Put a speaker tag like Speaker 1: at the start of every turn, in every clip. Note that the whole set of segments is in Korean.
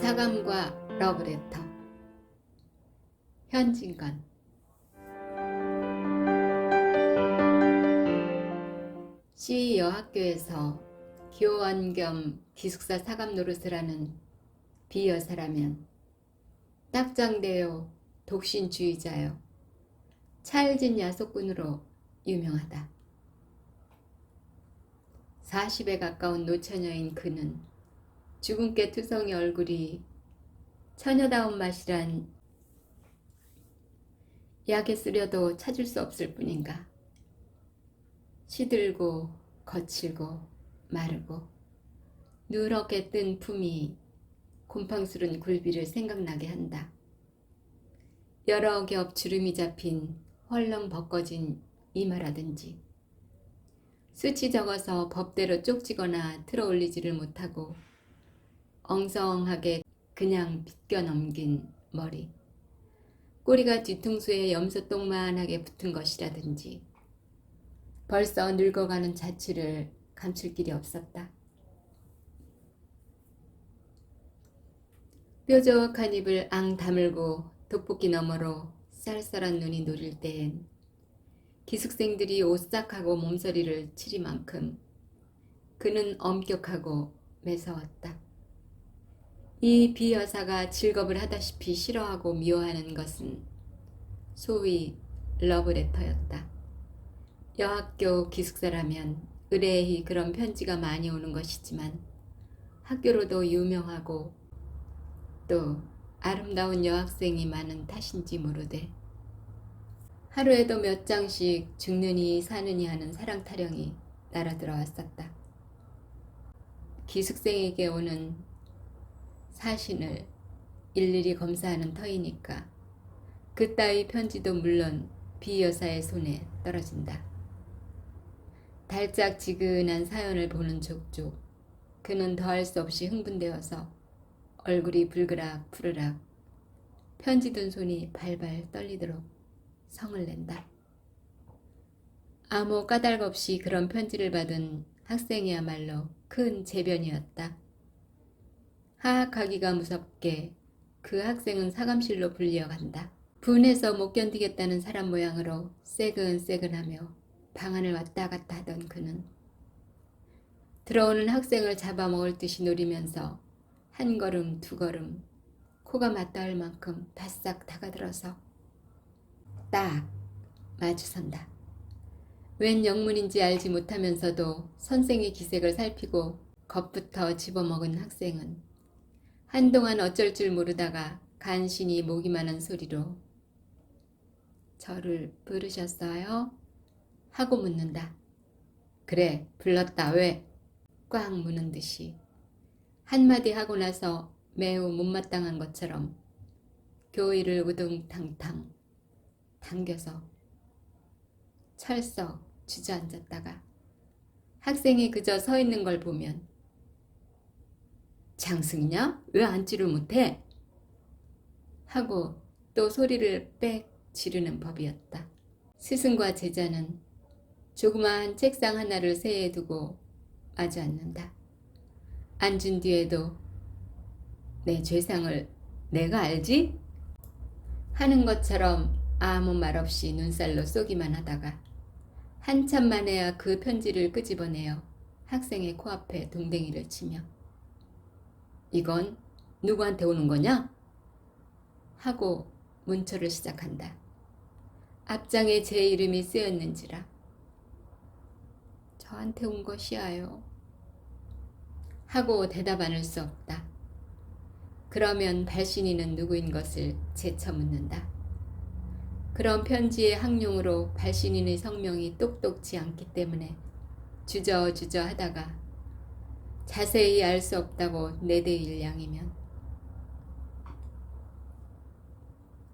Speaker 1: 사감과 러브레터. 현진건. 시 여학교에서 교원 겸 기숙사 사감 노릇을 하는 비여사라면 딱장대요 독신주의자요 찰진 야속꾼으로 유명하다. 40에 가까운 노처녀인 그는 주근깨 투성이 얼굴이 처녀다운 맛이란 약에 쓰려도 찾을 수 없을 뿐인가. 시들고 거칠고 마르고 누렇게 뜬 품이 곰팡스런 굴비를 생각나게 한다. 여러 겹 주름이 잡힌 헐렁 벗겨진 이마라든지 수치 적어서 법대로 쪽지거나 틀어 올리지를 못하고 엉성하게 그냥 빗겨 넘긴 머리, 꼬리가 뒤통수에 염소똥만하게 붙은 것이라든지 벌써 늙어가는 자취를 감출 길이 없었다. 뾰족한 입을 앙 다물고 돋보기 너머로 쌀쌀한 눈이 노릴 때엔 기숙생들이 오싹하고 몸서리를 치리만큼 그는 엄격하고 매서웠다. 이 비여사가 직업을 하다시피 싫어하고 미워하는 것은 소위 러브레터였다. 여학교 기숙사라면 의뢰히 그런 편지가 많이 오는 것이지만 학교로도 유명하고 또 아름다운 여학생이 많은 탓인지 모르되 하루에도 몇 장씩 죽느니 사느니 하는 사랑 타령이 날아 들어왔었다. 기숙생에게 오는 사신을 일일이 검사하는 터이니까 그따위 편지도 물론 비여사의 손에 떨어진다. 달짝지근한 사연을 보는 족족 그는 더할 수 없이 흥분되어서 얼굴이 불그락 푸르락 편지 든 손이 발발 떨리도록 성을 낸다. 아무 까닭 없이 그런 편지를 받은 학생이야말로 큰 재변이었다. 하악하기가 무섭게 그 학생은 사감실로 불려간다. 분해서 못 견디겠다는 사람 모양으로 새근새근하며 방안을 왔다 갔다 하던 그는 들어오는 학생을 잡아먹을 듯이 노리면서 한 걸음 두 걸음 코가 맞닿을 만큼 바싹 다가들어서 딱 마주선다. 웬 영문인지 알지 못하면서도 선생의 기색을 살피고 겁부터 집어먹은 학생은 한동안 어쩔 줄 모르다가 간신히 목이 마는 소리로 저를 부르셨어요? 하고 묻는다. 그래, 불렀다. 왜? 꽉 무는 듯이 한마디 하고 나서 매우 못마땅한 것처럼 교의를 우둥탕탕 당겨서 철썩 주저앉았다가 학생이 그저 서 있는 걸 보면 장승이냐? 왜 앉지를 못해? 하고 또 소리를 빽 지르는 법이었다. 스승과 제자는 조그마한 책상 하나를 세에 두고 마주 앉는다. 앉은 뒤에도 내 죄상을 내가 알지? 하는 것처럼 아무 말 없이 눈살로 쏘기만 하다가 한참 만에야 그 편지를 끄집어내어 학생의 코앞에 동댕이를 치며 이건 누구한테 오는 거냐? 하고 문초를 시작한다. 앞장에 제 이름이 쓰였는지라. 저한테 온 것이야요. 하고 대답 않을 수 없다. 그러면 발신인은 누구인 것을 재쳐 묻는다. 그런 편지의 학용으로 발신인의 성명이 똑똑지 않기 때문에 주저주저 하다가 자세히 알 수 없다고 내대일 양이면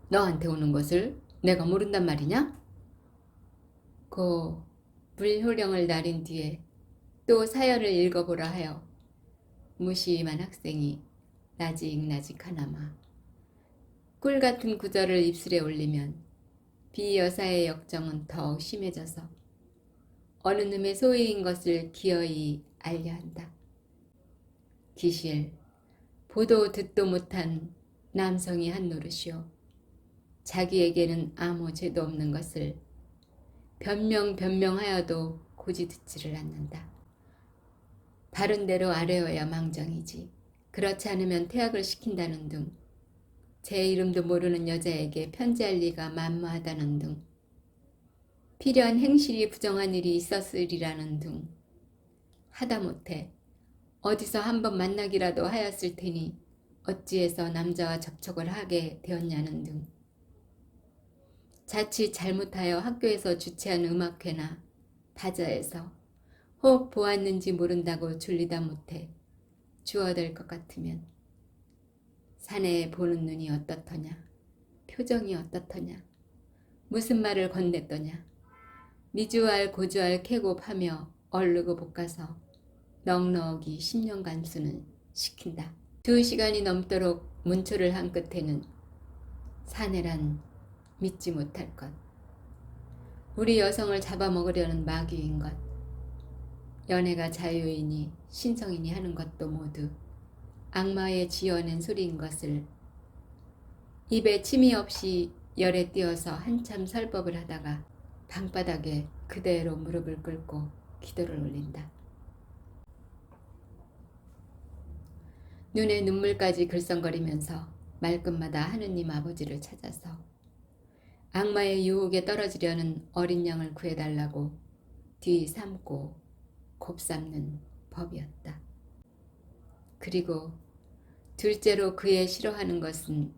Speaker 1: 너한테 오는 것을 내가 모른단 말이냐? 고 불효령을 나린 뒤에 또 사연을 읽어보라 하여 무심한 학생이 나직나직하나마 꿀같은 구절을 입술에 올리면 비여사의 역정은 더욱 심해져서 어느 놈의 소유인 것을 기어이 알려 한다. 기실 보도 듣도 못한 남성이 한 노릇이요. 자기에게는 아무 죄도 없는 것을 변명하여도 고지 듣지를 않는다. 바른 대로 아뢰어야 망정이지. 그렇지 않으면 퇴학을 시킨다는 등, 제 이름도 모르는 여자에게 편지할 리가 만무하다는 등, 필요한 행실이 부정한 일이 있었으리라는 등, 하다못해 어디서 한번 만나기라도 하였을 테니 어찌해서 남자와 접촉을 하게 되었냐는 등, 자칫 잘못하여 학교에서 주최한 음악회나 바자에서 혹 보았는지 모른다고 졸리다 못해 주워댈 것 같으면 사내에 보는 눈이 어떻더냐, 표정이 어떻더냐, 무슨 말을 건넸더냐, 미주알 고주알 캐곱하며 얼르고 볶아서 넉넉히 10년간 수는 시킨다. 2시간이 넘도록 문초를 한 끝에는 사내란 믿지 못할 것, 우리 여성을 잡아먹으려는 마귀인 것, 연애가 자유이니 신성이니 하는 것도 모두 악마의 지어낸 소리인 것을 입에 침이 없이 열에 띄어서 한참 설법을 하다가 방바닥에 그대로 무릎을 꿇고 기도를 올린다. 눈에 눈물까지 글썽거리면서 말끝마다 하느님 아버지를 찾아서 악마의 유혹에 떨어지려는 어린 양을 구해달라고 뒤삼고 곱삼는 법이었다. 그리고 둘째로 그의 싫어하는 것은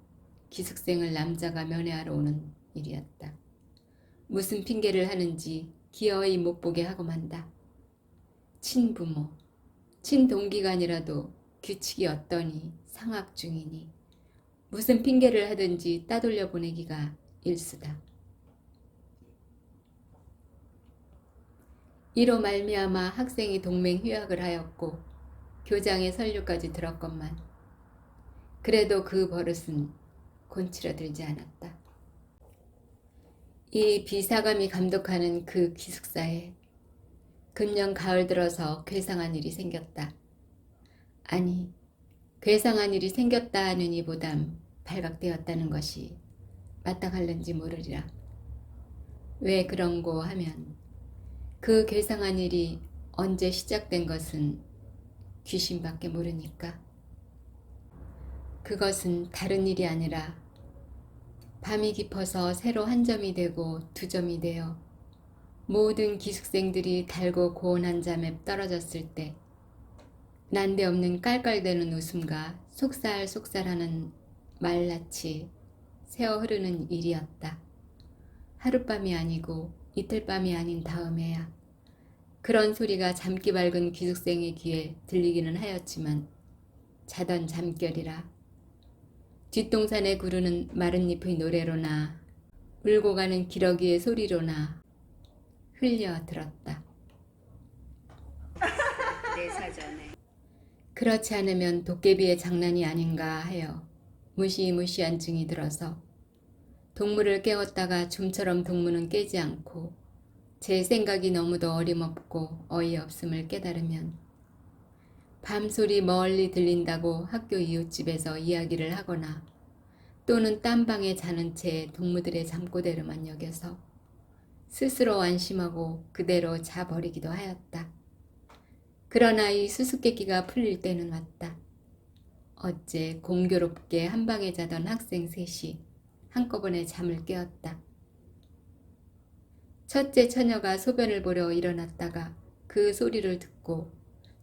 Speaker 1: 기숙생을 남자가 면회하러 오는 일이었다. 무슨 핑계를 하는지 기어이 못 보게 하고 만다. 친부모, 친동기간이라도 규칙이 어떠니 상학 중이니 무슨 핑계를 하든지 따돌려 보내기가 일수다. 이로 말미암아 학생이 동맹 휴학을 하였고 교장의 설류까지 들었건만 그래도 그 버릇은 곤치러들지 않았다. 이 비사감이 감독하는 그 기숙사에 금년 가을 들어서 괴상한 일이 생겼다. 아니, 괴상한 일이 생겼다 하느니 보담 발각되었다는 것이 마땅할는지 모르리라. 왜 그런고 하면 그 괴상한 일이 언제 시작된 것은 귀신밖에 모르니까. 그것은 다른 일이 아니라 밤이 깊어서 새로 한 점이 되고 두 점이 되어 모든 기숙생들이 달고 고온한 잠에 떨어졌을 때 난데없는 깔깔대는 웃음과 속살속살하는 말낯이 새어 흐르는 일이었다. 하룻밤이 아니고 이틀밤이 아닌 다음에야 그런 소리가 잠기 밝은 기숙생의 귀에 들리기는 하였지만 자던 잠결이라 뒷동산에 구르는 마른 잎의 노래로나 울고 가는 기러기의 소리로나 흘려 들었다.
Speaker 2: 내 사전에
Speaker 1: 그렇지 않으면 도깨비의 장난이 아닌가 하여 무시무시한 증이 들어서 동무를 깨웠다가 좀처럼 동무는 깨지 않고 제 생각이 너무도 어림없고 어이없음을 깨달으면 밤소리 멀리 들린다고 학교 이웃집에서 이야기를 하거나 또는 딴 방에 자는 채 동무들의 잠꼬대로만 여겨서 스스로 안심하고 그대로 자버리기도 하였다. 그러나 이 수수께끼가 풀릴 때는 왔다. 어째 공교롭게 한 방에 자던 학생 셋이 한꺼번에 잠을 깨었다. 첫째 처녀가 소변을 보러 일어났다가 그 소리를 듣고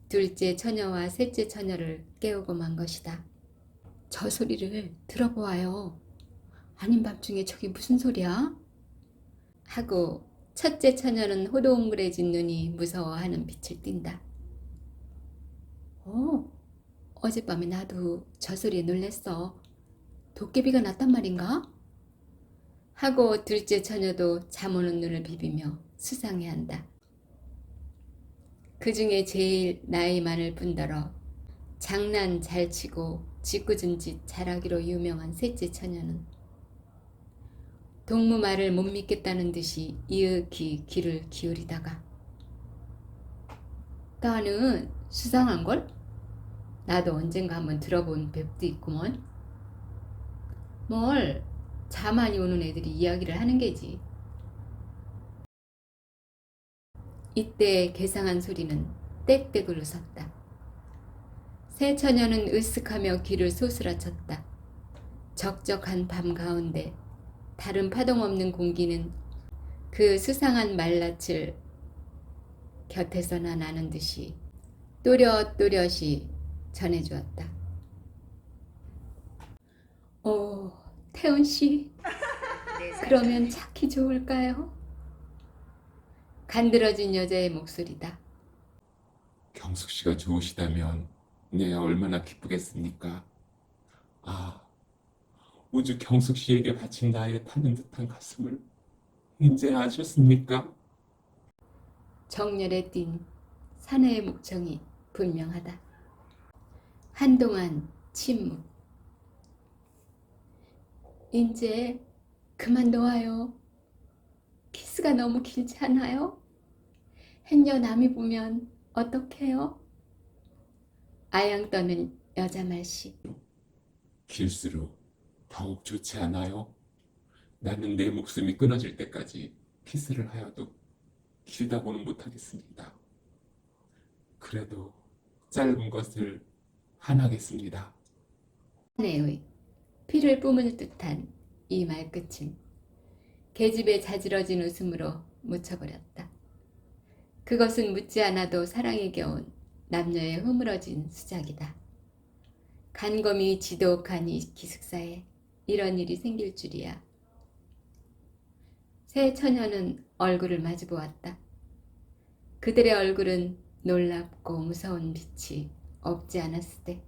Speaker 1: 둘째 처녀와 셋째 처녀를 깨우고 만 것이다. 저 소리를 들어보아요. 아닌 밤중에 저기 무슨 소리야? 하고 첫째 처녀는 호동그레진 눈이 무서워하는 빛을 띈다. 어젯밤에 나도 저 소리에 놀랬어. 도깨비가 났단 말인가? 하고 둘째 처녀도 잠 오는 눈을 비비며 수상해한다. 그 중에 제일 나이 많을 뿐더러 장난 잘 치고 짓궂은 짓 잘하기로 유명한 셋째 처녀는 동무 말을 못 믿겠다는 듯이 이윽히 귀를 기울이다가 나는 수상한걸? 나도 언젠가 한번 들어본 뵙도 있구먼. 뭘, 자 많이 오는 애들이 이야기를 하는 게지. 이때 괴상한 소리는 떼떼굴 웃었다. 새 처녀는 으쓱하며 귀를 쏘스라쳤다. 적적한 밤 가운데 다른 파동 없는 공기는 그 수상한 말낯을 곁에서나 나는 듯이 또렷또렷이 전해주었다. 오, 태훈씨, 그러면 찾기 좋을까요? 간드러진 여자의 목소리다.
Speaker 2: 경숙 씨가 좋으시다면 네 얼마나 기쁘겠습니까? 아, 우주 경숙 씨에게 바친 나의 타는 듯한 가슴을 이제 아셨습니까?
Speaker 1: 정열에 띈 사내의 목청이 분명하다. 한동안 침묵. 이제 그만 놓아요. 키스가 너무 길지 않아요? 행여 남이 보면 어떡해요? 아양 떠는 여자 말씨.
Speaker 2: 길수록 더욱 좋지 않아요? 나는 내 목숨이 끊어질 때까지 키스를 하여도 길다고는 못하겠습니다. 그래도 짧은 것을 하나겠습니다.
Speaker 1: 사내의 피를 뿜을 듯한 이 말끝은 계집의 자지러진 웃음으로 묻혀버렸다. 그것은 묻지 않아도 사랑에 겨운 남녀의 허물어진 수작이다. 간검이 지독한 이 기숙사에 이런 일이 생길 줄이야. 새 처녀는 얼굴을 마주 보았다. 그들의 얼굴은 놀랍고 무서운 빛이 없지 않았을 때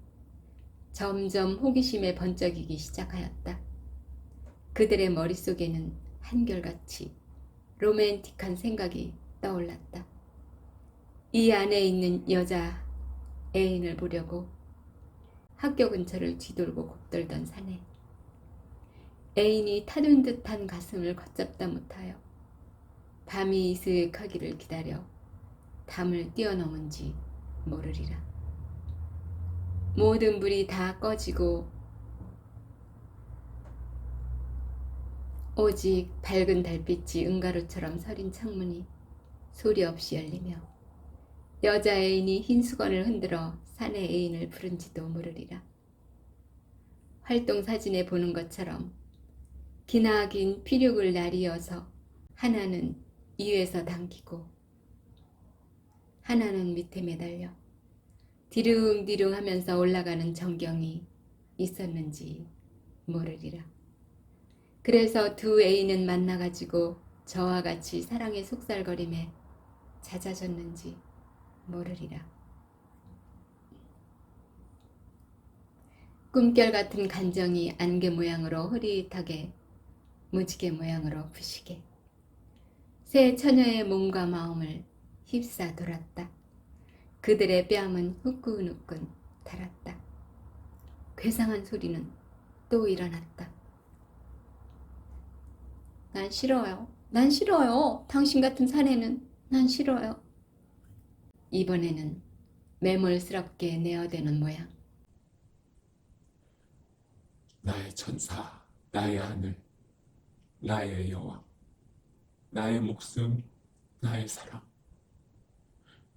Speaker 1: 점점 호기심에 번쩍이기 시작하였다. 그들의 머릿속에는 한결같이 로맨틱한 생각이 떠올랐다. 이 안에 있는 여자 애인을 보려고 학교 근처를 뒤돌고 곱돌던 사내. 애인이 타는 듯한 가슴을 걷잡다 못하여 밤이 이슥하기를 기다려 담을 뛰어넘은지 모르리라. 모든 불이 다 꺼지고 오직 밝은 달빛이 은가루처럼 서린 창문이 소리 없이 열리며 여자 애인이 흰 수건을 흔들어 사내 애인을 부른지도 모르리라. 활동 사진에 보는 것처럼 기나긴 피륙을 나리어서 하나는 위에서 당기고 하나는 밑에 매달려 디릉디릉 하면서 올라가는 전경이 있었는지 모르리라. 그래서 두 애인은 만나가지고 저와 같이 사랑의 속살거림에 잦아졌는지 모르리라. 꿈결 같은 간정이 안개 모양으로 흐릿하게 무지개 모양으로 부시게 새 처녀의 몸과 마음을 휩싸 돌았다. 그들의 뺨은 후끈후끈 달았다. 괴상한 소리는 또 일어났다. 난 싫어요. 난 싫어요. 당신 같은 사내는 난 싫어요. 이번에는 매몰스럽게 내어대는 모양.
Speaker 2: 나의 천사, 나의 하늘, 나의 여왕, 나의 목숨, 나의 사랑.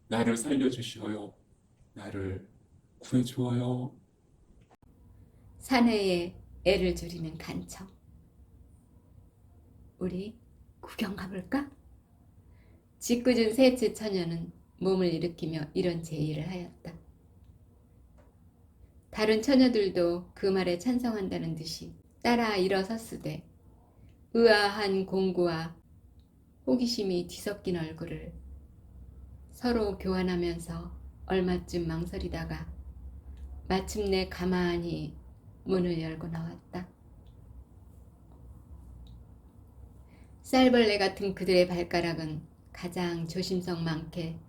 Speaker 2: 나를 살려주시어요. 나를 구해주어요.
Speaker 1: 사내에 애를 줄이는 간청. 우리 구경 가볼까? 짓궂은 셋째 처녀는 몸을 일으키며 이런 제의를 하였다. 다른 처녀들도 그 말에 찬성한다는 듯이 따라 일어섰으되 의아한 공구와 호기심이 뒤섞인 얼굴을 서로 교환하면서 얼마쯤 망설이다가 마침내 가만히 문을 열고 나왔다. 쌀벌레 같은 그들의 발가락은 가장 조심성 많게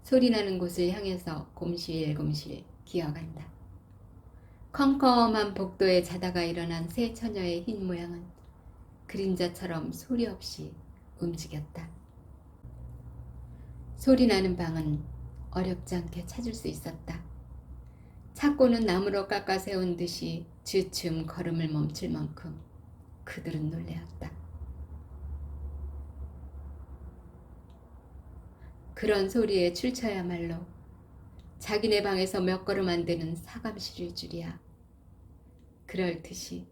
Speaker 1: 소리나는 곳을 향해서 곰실곰실 기어간다. 컴컴한 복도에 자다가 일어난 새 처녀의 흰 모양은 그림자처럼 소리 없이 움직였다. 소리나는 방은 어렵지 않게 찾을 수 있었다. 착고는 나무로 깎아 세운 듯이 주춤 걸음을 멈출 만큼 그들은 놀래었다. 그런 소리에 출처야말로 자기네 방에서 몇 걸음 안 되는 사감실일 줄이야. 그럴 듯이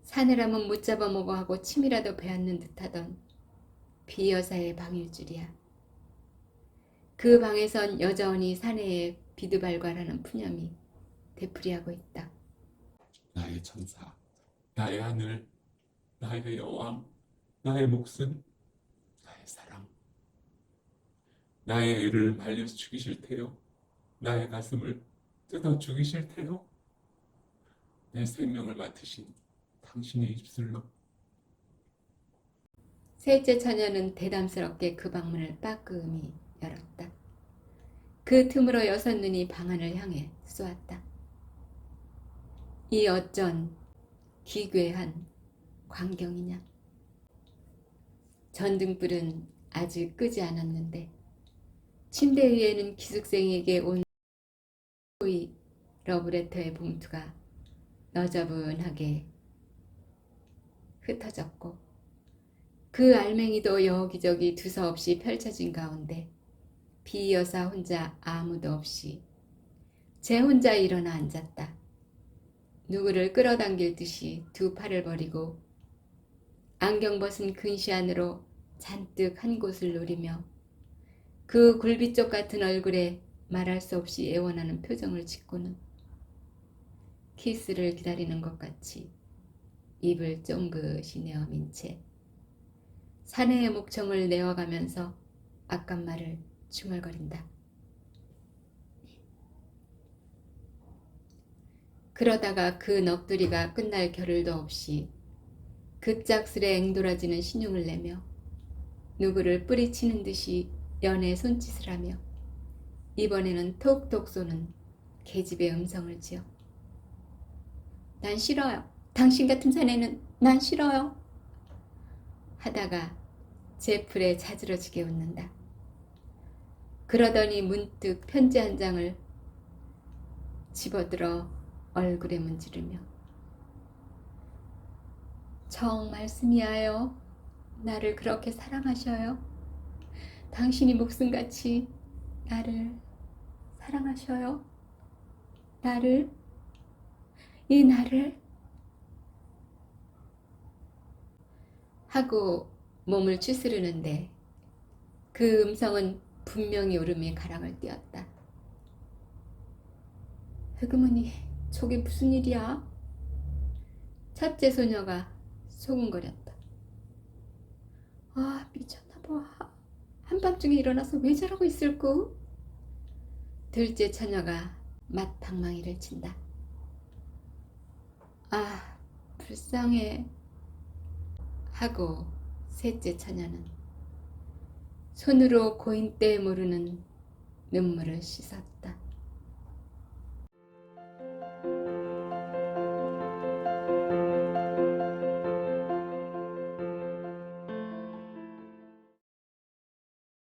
Speaker 1: 사내라면 못 잡아먹어 하고 침이라도 베었는 듯하던 비 여사의 방일 줄이야. 그 방에선 여전히 사내의 비두발과라는 푸념이 되풀이하고 있다.
Speaker 2: 나의 천사, 나의 하늘, 나의 여왕, 나의 목숨, 나의 사랑. 나의 애를 말려 죽이실 테요. 나의 가슴을 뜯어 죽이실 테요. 내 생명을 맡으신 당신의 입술로.
Speaker 1: 셋째 처녀는 대담스럽게 그 방문을 빠끔히 열었다. 그 틈으로 여섯 눈이 방 안을 향해 쏘았다. 이 어쩐 기괴한 광경이냐. 전등불은 아직 끄지 않았는데 침대 위에는 기숙생에게 온 소위 러브레터의 봉투가 너저분하게 흩어졌고 그 알맹이도 여기저기 두서없이 펼쳐진 가운데 비 여사 혼자 아무도 없이 제 혼자 일어나 앉았다. 누구를 끌어당길 듯이 두 팔을 버리고 안경 벗은 근시 안으로 잔뜩 한 곳을 노리며 그 굴비쪽 같은 얼굴에 말할 수 없이 애원하는 표정을 짓고는 키스를 기다리는 것 같이 입을 쫑긋이 내어민 채 사내의 목청을 내어가면서 아깐 말을 중얼거린다. 그러다가 그 넋두리가 끝날 겨를도 없이 급작스레 앵돌아지는 신용을 내며 누구를 뿌리치는 듯이 연애 손짓을 하며 이번에는 톡톡 쏘는 계집의 음성을 지어 난 싫어요. 당신 같은 사내는 난 싫어요. 하다가 제풀에 자지러지게 웃는다. 그러더니 문득 편지 한 장을 집어들어 얼굴에 문지르며 정 말씀이하여 나를 그렇게 사랑하셔요. 당신이 목숨같이 나를 사랑하셔요. 나를, 이 나를 하고 몸을 추스르는데 그 음성은 분명히 울음의 가랑을 띄었다. 흐그머니 저게 무슨 일이야? 첫째 소녀가 소근거렸다. 아 미쳤나봐. 한밤중에 일어나서 왜 저러고 있을꼬? 둘째 처녀가 맛방망이를 친다. 아 불쌍해 하고 셋째 처녀는 손으로 고인 때 모르는 눈물을 씻었다.